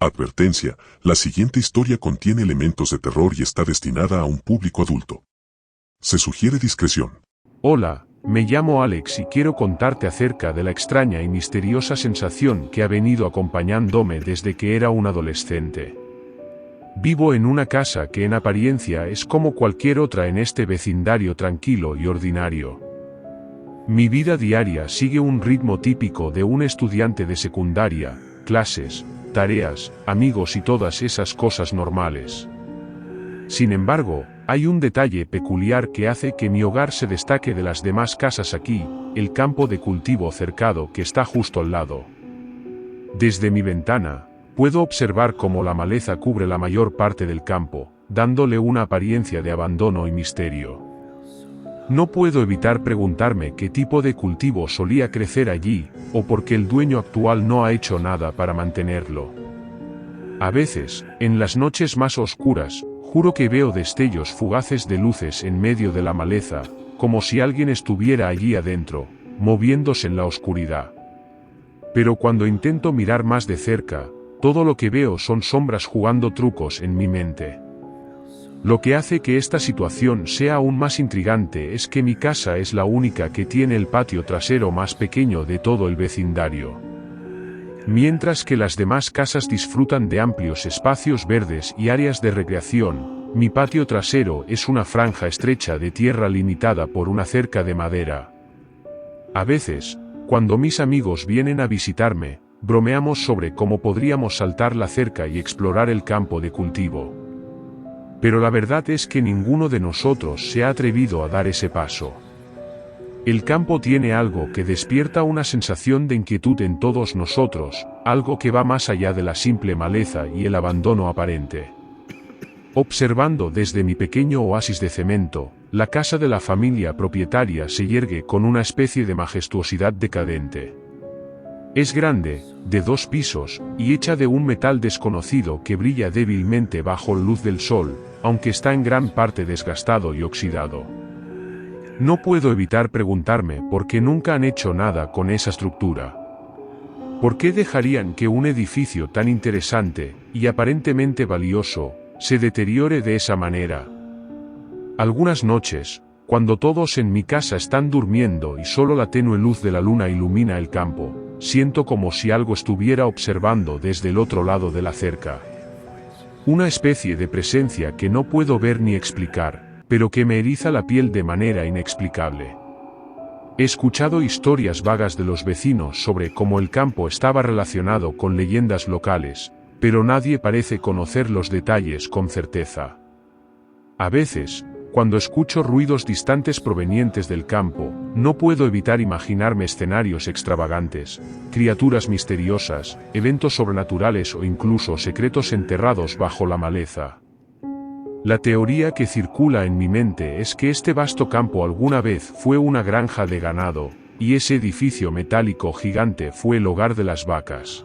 Advertencia, la siguiente historia contiene elementos de terror y está destinada a un público adulto. Se sugiere discreción. Hola, me llamo Alex y quiero contarte acerca de la extraña y misteriosa sensación que ha venido acompañándome desde que era un adolescente. Vivo en una casa que en apariencia es como cualquier otra en este vecindario tranquilo y ordinario. Mi vida diaria sigue un ritmo típico de un estudiante de secundaria, clases, tareas, amigos y todas esas cosas normales. Sin embargo, hay un detalle peculiar que hace que mi hogar se destaque de las demás casas aquí, el campo de cultivo cercado que está justo al lado. Desde mi ventana, puedo observar cómo la maleza cubre la mayor parte del campo, dándole una apariencia de abandono y misterio. No puedo evitar preguntarme qué tipo de cultivo solía crecer allí, o por qué el dueño actual no ha hecho nada para mantenerlo. A veces, en las noches más oscuras, juro que veo destellos fugaces de luces en medio de la maleza, como si alguien estuviera allí adentro, moviéndose en la oscuridad. Pero cuando intento mirar más de cerca, todo lo que veo son sombras jugando trucos en mi mente. Lo que hace que esta situación sea aún más intrigante es que mi casa es la única que tiene el patio trasero más pequeño de todo el vecindario. Mientras que las demás casas disfrutan de amplios espacios verdes y áreas de recreación, mi patio trasero es una franja estrecha de tierra limitada por una cerca de madera. A veces, cuando mis amigos vienen a visitarme, bromeamos sobre cómo podríamos saltar la cerca y explorar el campo de cultivo. Pero la verdad es que ninguno de nosotros se ha atrevido a dar ese paso. El campo tiene algo que despierta una sensación de inquietud en todos nosotros, algo que va más allá de la simple maleza y el abandono aparente. Observando desde mi pequeño oasis de cemento, la casa de la familia propietaria se yergue con una especie de majestuosidad decadente. Es grande, de 2 pisos, y hecha de un metal desconocido que brilla débilmente bajo la luz del sol, aunque está en gran parte desgastado y oxidado. No puedo evitar preguntarme por qué nunca han hecho nada con esa estructura. ¿Por qué dejarían que un edificio tan interesante, y aparentemente valioso, se deteriore de esa manera? Algunas noches, cuando todos en mi casa están durmiendo y solo la tenue luz de la luna ilumina el campo, siento como si algo estuviera observando desde el otro lado de la cerca. Una especie de presencia que no puedo ver ni explicar, pero que me eriza la piel de manera inexplicable. He escuchado historias vagas de los vecinos sobre cómo el campo estaba relacionado con leyendas locales, pero nadie parece conocer los detalles con certeza. A veces, cuando escucho ruidos distantes provenientes del campo, no puedo evitar imaginarme escenarios extravagantes, criaturas misteriosas, eventos sobrenaturales o incluso secretos enterrados bajo la maleza. La teoría que circula en mi mente es que este vasto campo alguna vez fue una granja de ganado, y ese edificio metálico gigante fue el hogar de las vacas.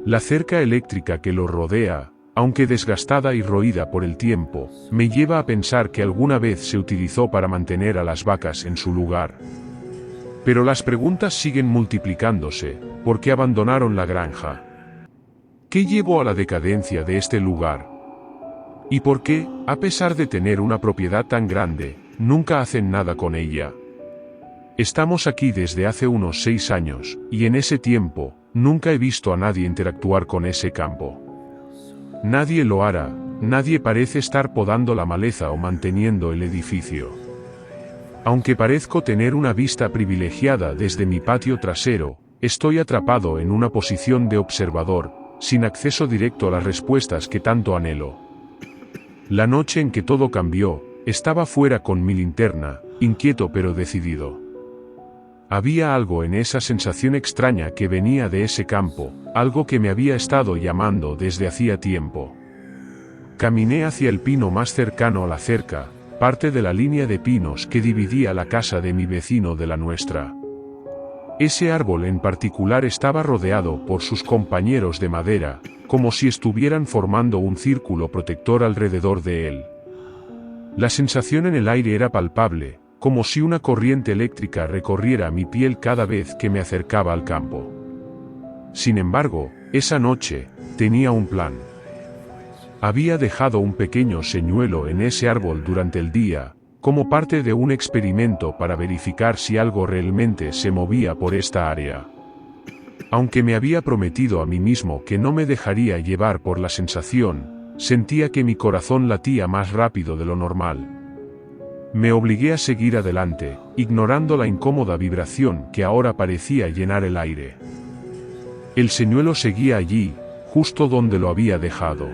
La cerca eléctrica que lo rodea, aunque desgastada y roída por el tiempo, me lleva a pensar que alguna vez se utilizó para mantener a las vacas en su lugar. Pero las preguntas siguen multiplicándose. ¿Por qué abandonaron la granja? ¿Qué llevó a la decadencia de este lugar? ¿Y por qué, a pesar de tener una propiedad tan grande, nunca hacen nada con ella? Estamos aquí desde hace unos 6 años, y en ese tiempo, nunca he visto a nadie interactuar con ese campo. Nadie lo hará, nadie parece estar podando la maleza o manteniendo el edificio. Aunque parezco tener una vista privilegiada desde mi patio trasero, estoy atrapado en una posición de observador, sin acceso directo a las respuestas que tanto anhelo. La noche en que todo cambió, estaba fuera con mi linterna, inquieto pero decidido. Había algo en esa sensación extraña que venía de ese campo, algo que me había estado llamando desde hacía tiempo. Caminé hacia el pino más cercano a la cerca, parte de la línea de pinos que dividía la casa de mi vecino de la nuestra. Ese árbol en particular estaba rodeado por sus compañeros de madera, como si estuvieran formando un círculo protector alrededor de él. La sensación en el aire era palpable, como si una corriente eléctrica recorriera mi piel cada vez que me acercaba al campo. Sin embargo, esa noche, Tenía un plan. Había dejado un pequeño señuelo en ese árbol durante el día, como parte de un experimento para verificar si algo realmente se movía por esta área. Aunque me había prometido a mí mismo que no me dejaría llevar por la sensación, sentía que mi corazón latía más rápido de lo normal. Me obligué a seguir adelante, ignorando la incómoda vibración que ahora parecía llenar el aire. El señuelo seguía allí, justo donde lo había dejado.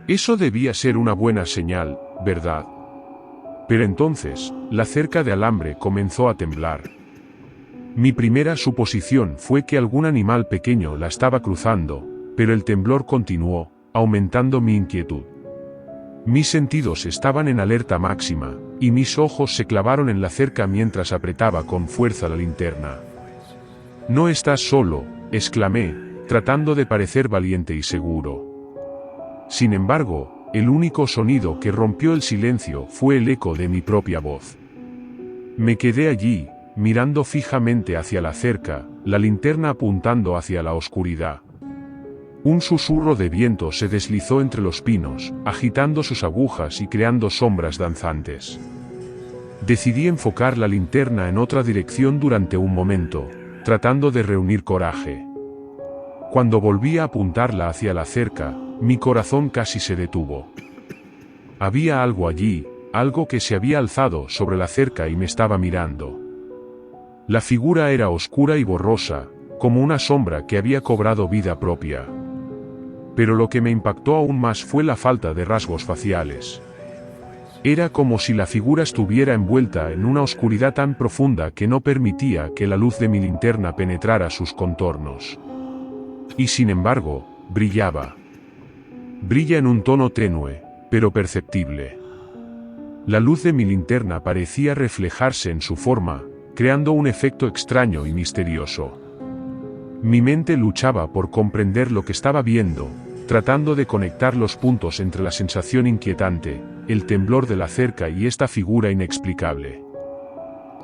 Eso debía ser una buena señal, ¿verdad? Pero entonces, la cerca de alambre comenzó a temblar. Mi primera suposición fue que algún animal pequeño la estaba cruzando, pero el temblor continuó, aumentando mi inquietud. Mis sentidos estaban en alerta máxima, y mis ojos se clavaron en la cerca mientras apretaba con fuerza la linterna. «No estás solo», exclamé, tratando de parecer valiente y seguro. Sin embargo, el único sonido que rompió el silencio fue el eco de mi propia voz. Me quedé allí, mirando fijamente hacia la cerca, la linterna apuntando hacia la oscuridad. Un susurro de viento se deslizó entre los pinos, agitando sus agujas y creando sombras danzantes. Decidí enfocar la linterna en otra dirección durante un momento, tratando de reunir coraje. Cuando volví a apuntarla hacia la cerca, mi corazón casi se detuvo. Había algo allí, algo que se había alzado sobre la cerca y me estaba mirando. La figura era oscura y borrosa, como una sombra que había cobrado vida propia. Pero lo que me impactó aún más fue la falta de rasgos faciales. Era como si la figura estuviera envuelta en una oscuridad tan profunda que no permitía que la luz de mi linterna penetrara sus contornos. Y sin embargo, brillaba. Brilla en un tono tenue, pero perceptible. La luz de mi linterna parecía reflejarse en su forma, creando un efecto extraño y misterioso. Mi mente luchaba por comprender lo que estaba viendo, tratando de conectar los puntos entre la sensación inquietante, el temblor de la cerca y esta figura inexplicable.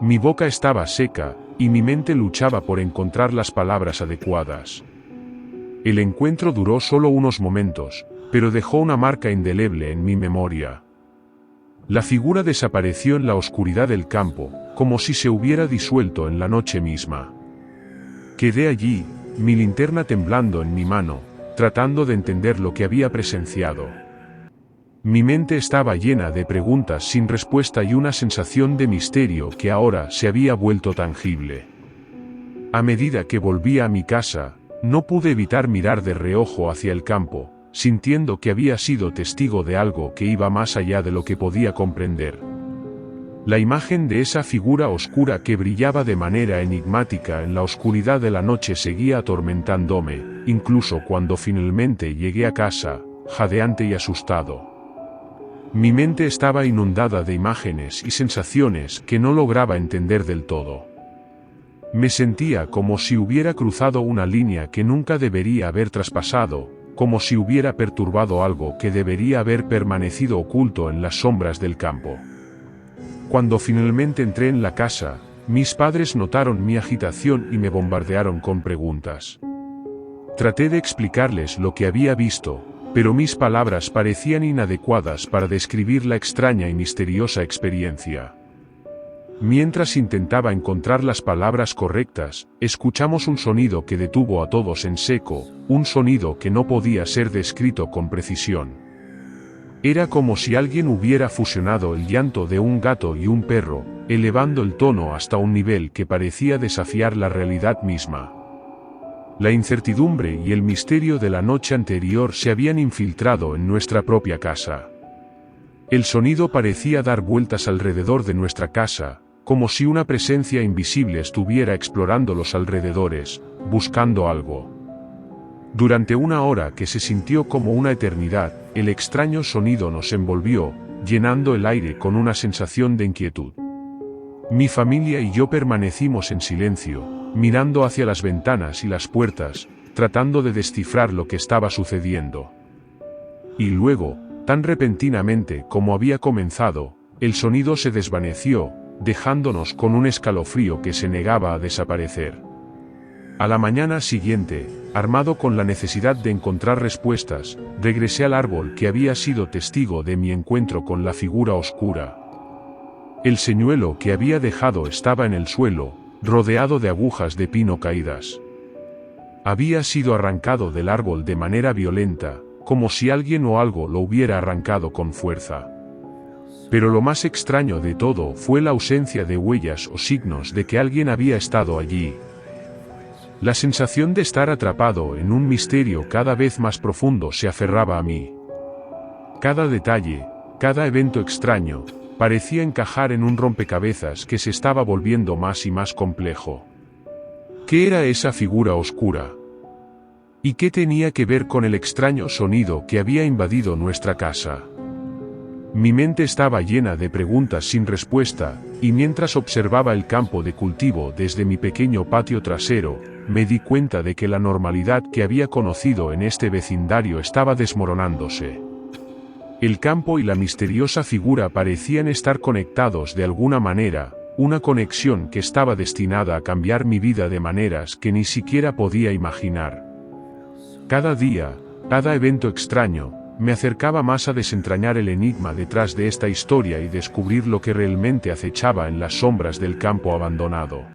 Mi boca estaba seca, y mi mente luchaba por encontrar las palabras adecuadas. El encuentro duró solo unos momentos, pero dejó una marca indeleble en mi memoria. La figura desapareció en la oscuridad del campo, como si se hubiera disuelto en la noche misma. Quedé allí, mi linterna temblando en mi mano, tratando de entender lo que había presenciado. Mi mente estaba llena de preguntas sin respuesta y una sensación de misterio que ahora se había vuelto tangible. A medida que volvía a mi casa, no pude evitar mirar de reojo hacia el campo, sintiendo que había sido testigo de algo que iba más allá de lo que podía comprender. La imagen de esa figura oscura que brillaba de manera enigmática en la oscuridad de la noche seguía atormentándome, incluso cuando finalmente llegué a casa, jadeante y asustado. Mi mente estaba inundada de imágenes y sensaciones que no lograba entender del todo. Me sentía como si hubiera cruzado una línea que nunca debería haber traspasado, como si hubiera perturbado algo que debería haber permanecido oculto en las sombras del campo. Cuando finalmente entré en la casa, mis padres notaron mi agitación y me bombardearon con preguntas. Traté de explicarles lo que había visto, pero mis palabras parecían inadecuadas para describir la extraña y misteriosa experiencia. Mientras intentaba encontrar las palabras correctas, escuchamos un sonido que detuvo a todos en seco, un sonido que no podía ser descrito con precisión. Era como si alguien hubiera fusionado el llanto de un gato y un perro, elevando el tono hasta un nivel que parecía desafiar la realidad misma. La incertidumbre y el misterio de la noche anterior se habían infiltrado en nuestra propia casa. El sonido parecía dar vueltas alrededor de nuestra casa, como si una presencia invisible estuviera explorando los alrededores, buscando algo. Durante una hora que se sintió como una eternidad, el extraño sonido nos envolvió, llenando el aire con una sensación de inquietud. Mi familia y yo permanecimos en silencio, mirando hacia las ventanas y las puertas, tratando de descifrar lo que estaba sucediendo. Y luego, tan repentinamente como había comenzado, el sonido se desvaneció, dejándonos con un escalofrío que se negaba a desaparecer. A la mañana siguiente, armado con la necesidad de encontrar respuestas, regresé al árbol que había sido testigo de mi encuentro con la figura oscura. El señuelo que había dejado estaba en el suelo, rodeado de agujas de pino caídas. Había sido arrancado del árbol de manera violenta, como si alguien o algo lo hubiera arrancado con fuerza. Pero lo más extraño de todo fue la ausencia de huellas o signos de que alguien había estado allí. La sensación de estar atrapado en un misterio cada vez más profundo se aferraba a mí. Cada detalle, cada evento extraño, parecía encajar en un rompecabezas que se estaba volviendo más y más complejo. ¿Qué era esa figura oscura? ¿Y qué tenía que ver con el extraño sonido que había invadido nuestra casa? Mi mente estaba llena de preguntas sin respuesta, y mientras observaba el campo de cultivo desde mi pequeño patio trasero, me di cuenta de que la normalidad que había conocido en este vecindario estaba desmoronándose. El campo y la misteriosa figura parecían estar conectados de alguna manera, una conexión que estaba destinada a cambiar mi vida de maneras que ni siquiera podía imaginar. Cada día, cada evento extraño, me acercaba más a desentrañar el enigma detrás de esta historia y descubrir lo que realmente acechaba en las sombras del campo abandonado.